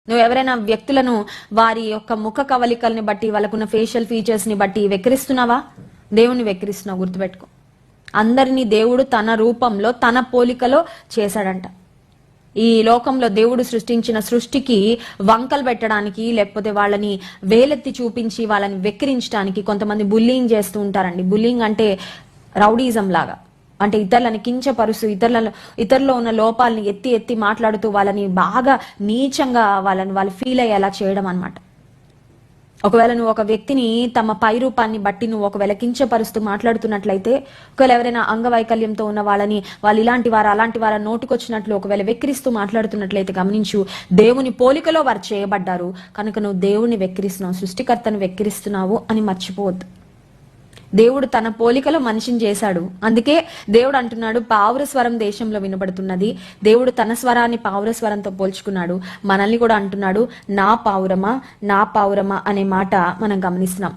నువ్వు ఎవరైనా వ్యక్తులను వారి యొక్క ముఖ కవలికల్ని బట్టి, వాళ్ళకున్న ఫేషియల్ ఫీచర్స్ ని బట్టి వెక్కిరిస్తున్నావా? దేవుణ్ణి వెక్కిరిస్తున్నావు. గుర్తుపెట్టుకో, అందరినీ దేవుడు తన రూపంలో తన పోలికలో చేశాడంట. ఈ లోకంలో దేవుడు సృష్టించిన సృష్టికి వంకలు పెట్టడానికి, లేకపోతే వాళ్ళని వేలెత్తి చూపించి వాళ్ళని వెక్కిరించడానికి కొంతమంది బుల్లింగ్ చేస్తూ ఉంటారండి. బుల్లింగ్ అంటే రౌడీజం లాగా, అంటే ఇతరులని కించపరుస్తూ ఇతరులో ఉన్న లోపాలని ఎత్తి ఎత్తి మాట్లాడుతూ వాళ్ళని బాగా నీచంగా వాళ్ళు ఫీల్ అయ్యేలా చేయడం అన్నమాట. ఒకవేళ నువ్వు ఒక వ్యక్తిని తమ పై రూపాన్ని బట్టి నువ్వు ఒకవేళ కించపరుస్తూ మాట్లాడుతున్నట్లయితే, ఒకవేళ ఎవరైనా అంగవైకల్యంతో ఉన్న వాళ్ళని వాళ్ళు ఇలాంటి వారు అలాంటి వారు నోటుకొచ్చినట్లు ఒకవేళ వెక్కిరిస్తూ మాట్లాడుతున్నట్లయితే గమనించు, దేవుని పోలికలో వారు చేయబడ్డారు కనుక నువ్వు దేవుని వెక్కిరిస్తున్నావు, సృష్టికర్తను వెక్కిరిస్తున్నావు అని మర్చిపోవద్దు. దేవుడు తన పోలికలో మనిషిని చేశాడు. అందుకే దేవుడు అంటున్నాడు, పావుర స్వరం దేశంలో వినబడుతున్నది. దేవుడు తన స్వరాన్ని పావుర స్వరంతో పోల్చుకున్నాడు. మనల్ని కూడా అంటున్నాడు, నా పావురమా నా పావురమా అనే మాట మనం గమనిస్తున్నాం.